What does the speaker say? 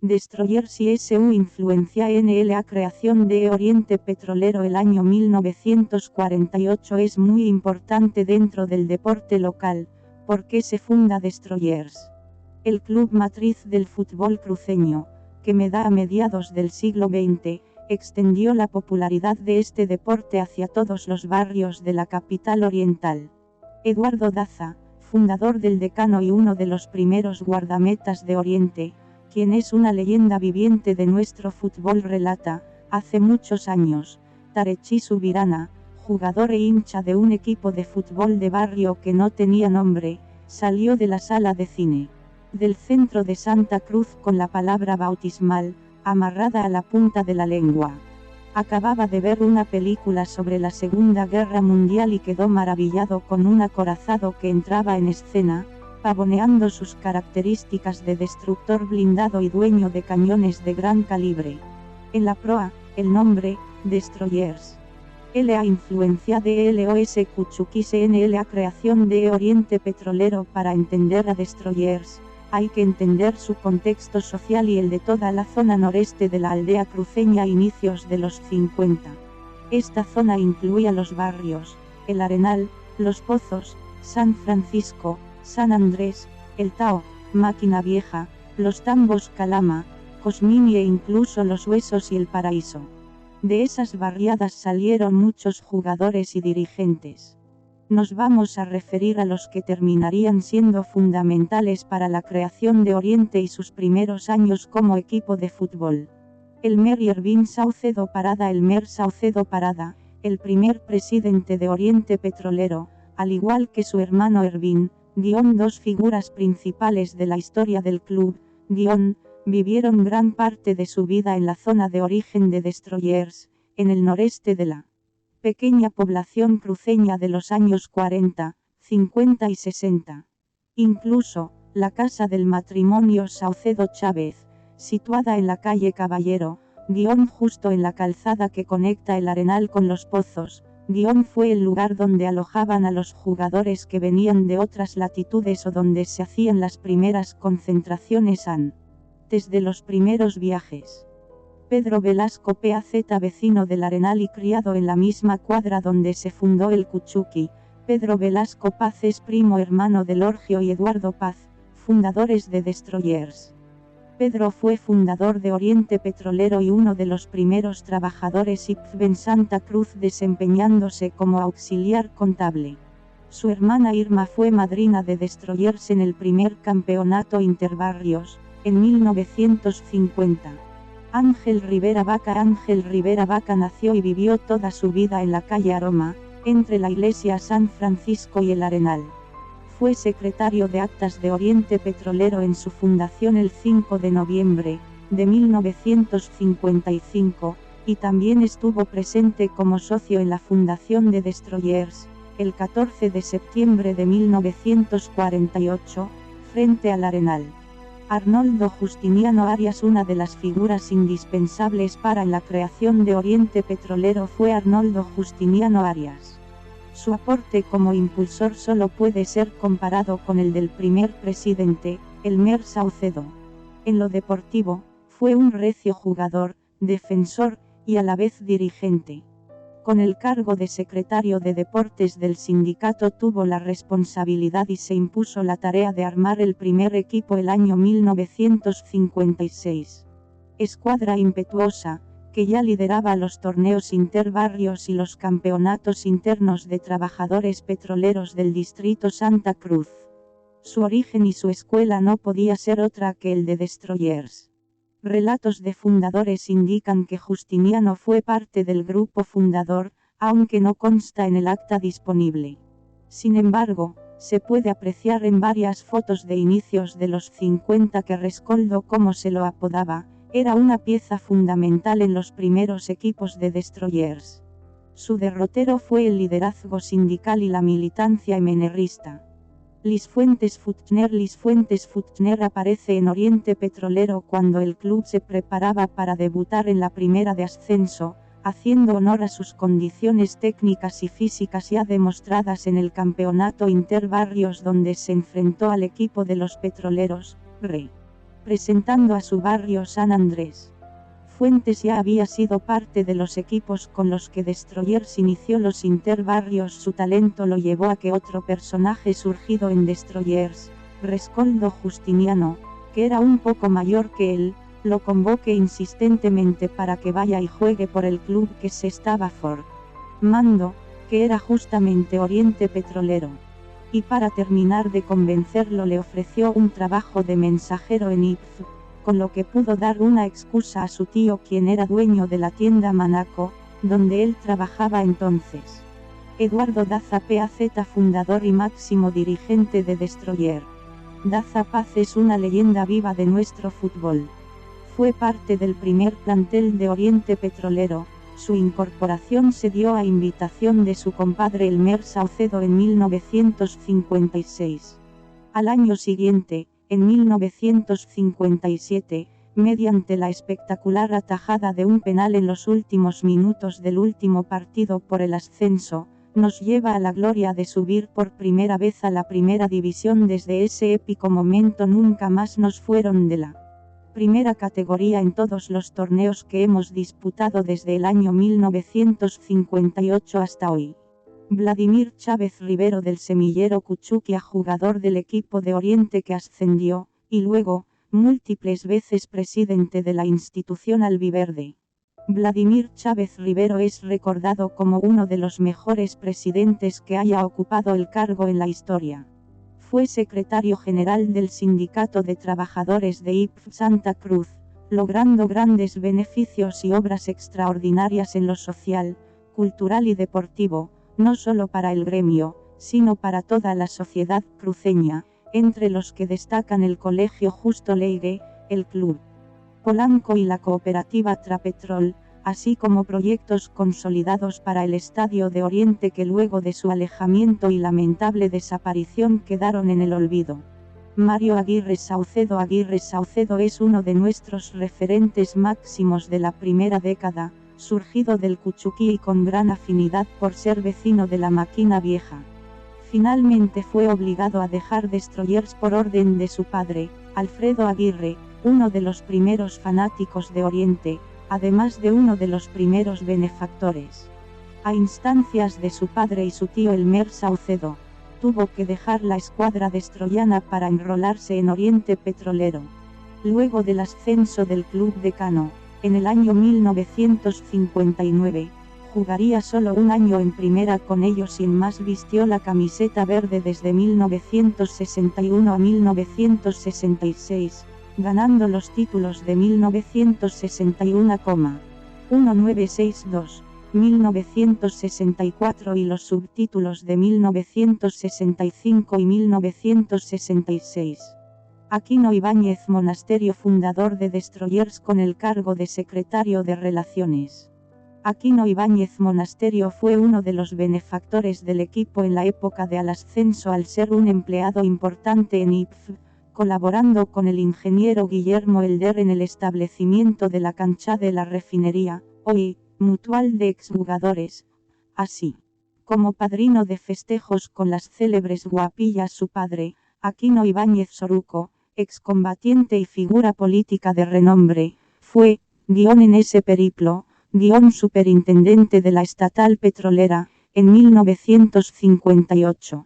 Destroyers y S.U. influencia en la creación de Oriente Petrolero. El año 1948 es muy importante dentro del deporte local, porque se funda Destroyers, el club matriz del fútbol cruceño, que a mediados del siglo XX, extendió la popularidad de este deporte hacia todos los barrios de la capital oriental. Eduardo Daza, fundador del Decano y uno de los primeros guardametas de Oriente, quien es una leyenda viviente de nuestro fútbol, relata: hace muchos años, Tarechi Subirana, jugador e hincha de un equipo de fútbol de barrio que no tenía nombre, salió de la sala de cine del centro de Santa Cruz con la palabra bautismal amarrada a la punta de la lengua. Acababa de ver una película sobre la Segunda Guerra Mundial y quedó maravillado con un acorazado que entraba en escena, pavoneando sus características de destructor blindado y dueño de cañones de gran calibre. En la proa, el nombre, Destroyers. La influencia de LOS Kuchukis en la creación de Oriente Petrolero. Para entender a Destroyers, hay que entender su contexto social y el de toda la zona noreste de la aldea cruceña a inicios de los 50. Esta zona incluía los barrios, El Arenal, Los Pozos, San Francisco, San Andrés, El Tao, Máquina Vieja, Los Tambos, Calama, Cosmín e incluso Los Huesos y El Paraíso. De esas barriadas salieron muchos jugadores y dirigentes. Nos vamos a referir a los que terminarían siendo fundamentales para la creación de Oriente y sus primeros años como equipo de fútbol. Elmer Irvin Saucedo Parada. Elmer Saucedo Parada, el primer presidente de Oriente Petrolero, al igual que su hermano Irvin, dos figuras principales de la historia del club, vivieron gran parte de su vida en la zona de origen de Destroyers, en el noreste de la pequeña población cruceña de los años 40, 50 y 60. Incluso, la casa del matrimonio Saucedo Chávez, situada en la calle Caballero, justo en la calzada que conecta El Arenal con Los Pozos, fue el lugar donde alojaban a los jugadores que venían de otras latitudes o donde se hacían las primeras concentraciones antes de los primeros viajes. Pedro Velasco Paz, vecino del Arenal y criado en la misma cuadra donde se fundó el Kuchuki. Pedro Velasco Paz es primo hermano de Lorgio y Eduardo Paz, fundadores de Destroyers. Pedro fue fundador de Oriente Petrolero y uno de los primeros trabajadores IPF en Santa Cruz, desempeñándose como auxiliar contable. Su hermana Irma fue madrina de Destroyers en el primer campeonato interbarrios, en 1950. Ángel Rivera Vaca nació y vivió toda su vida en la calle Aroma, entre la iglesia San Francisco y El Arenal. Fue secretario de Actas de Oriente Petrolero en su fundación el 5 de noviembre de 1955, y también estuvo presente como socio en la fundación de Destroyers, el 14 de septiembre de 1948, frente al Arenal. Arnoldo Justiniano Arias. Una de las figuras indispensables para la creación de Oriente Petrolero fue Arnoldo Justiniano Arias. Su aporte como impulsor solo puede ser comparado con el del primer presidente, Elmer Saucedo. En lo deportivo, fue un recio jugador, defensor, y a la vez dirigente. Con el cargo de secretario de Deportes del sindicato tuvo la responsabilidad y se impuso la tarea de armar el primer equipo el año 1956. Escuadra impetuosa, que ya lideraba los torneos interbarrios y los campeonatos internos de trabajadores petroleros del distrito Santa Cruz. Su origen y su escuela no podía ser otra que el de Destroyers. Relatos de fundadores indican que Justiniano fue parte del grupo fundador, aunque no consta en el acta disponible. Sin embargo, se puede apreciar en varias fotos de inicios de los 50 que Rescoldo, como se lo apodaba, era una pieza fundamental en los primeros equipos de Destroyers. Su derrotero fue el liderazgo sindical y la militancia MNRista. Lisfuentes Fuchner aparece en Oriente Petrolero cuando el club se preparaba para debutar en la primera de ascenso, haciendo honor a sus condiciones técnicas y físicas ya demostradas en el campeonato interbarrios donde se enfrentó al equipo de los petroleros, representando a su barrio San Andrés. Fuentes ya había sido parte de los equipos con los que Destroyers inició los interbarrios. Su talento lo llevó a que otro personaje surgido en Destroyers, Rescoldo Justiniano, que era un poco mayor que él, lo convoque insistentemente para que vaya y juegue por el club que se estaba formando, que era justamente Oriente Petrolero. Y para terminar de convencerlo le ofreció un trabajo de mensajero en Ipswich, con lo que pudo dar una excusa a su tío, quien era dueño de la tienda Manaco, donde él trabajaba entonces. Eduardo Daza Paz, fundador y máximo dirigente de Destroyer. Daza Paz es una leyenda viva de nuestro fútbol. Fue parte del primer plantel de Oriente Petrolero. Su incorporación se dio a invitación de su compadre Elmer Saucedo en 1956. Al año siguiente, en 1957, mediante la espectacular atajada de un penal en los últimos minutos del último partido por el ascenso, nos lleva a la gloria de subir por primera vez a la primera división. Desde ese épico momento nunca más nos fueron de la primera categoría en todos los torneos que hemos disputado desde el año 1958 hasta hoy. Vladimir Chávez Rivero del semillero Cuchuquia, jugador del equipo de Oriente que ascendió, y luego, múltiples veces presidente de la institución albiverde. Vladimir Chávez Rivero es recordado como uno de los mejores presidentes que haya ocupado el cargo en la historia. Fue secretario general del Sindicato de Trabajadores de Ipswich Santa Cruz, logrando grandes beneficios y obras extraordinarias en lo social, cultural y deportivo, no solo para el gremio, sino para toda la sociedad cruceña, entre los que destacan el Colegio Justo Leire, el Club Polanco y la cooperativa Trapetrol, así como proyectos consolidados para el Estadio de Oriente que luego de su alejamiento y lamentable desaparición quedaron en el olvido. Mario Aguirre Saucedo es uno de nuestros referentes máximos de la primera década, surgido del Cuchuquí y con gran afinidad por ser vecino de la Máquina Vieja. Finalmente fue obligado a dejar Destroyers por orden de su padre, Alfredo Aguirre, uno de los primeros fanáticos de Oriente, además de uno de los primeros benefactores. A instancias de su padre y su tío Elmer Saucedo, tuvo que dejar la escuadra destroyana para enrolarse en Oriente Petrolero. Luego del ascenso del club decano, en el año 1959, jugaría solo un año en primera con ellos. Sin más vistió la camiseta verde desde 1961 a 1966, ganando los títulos de 1961,1962, 1964 y los subtítulos de 1965 y 1966. Aquino Ibáñez Monasterio, fundador de Destroyers con el cargo de secretario de Relaciones. Aquino Ibáñez Monasterio fue uno de los benefactores del equipo en la época del ascenso al ser un empleado importante en Ipswich, colaborando con el ingeniero Guillermo Elder en el establecimiento de la cancha de la refinería, hoy, mutual de exjugadores, así como padrino de festejos con las célebres guapillas su padre, Aquino Ibáñez Soruco, excombatiente y figura política de renombre, fue, en ese periplo, superintendente de la estatal petrolera, en 1958.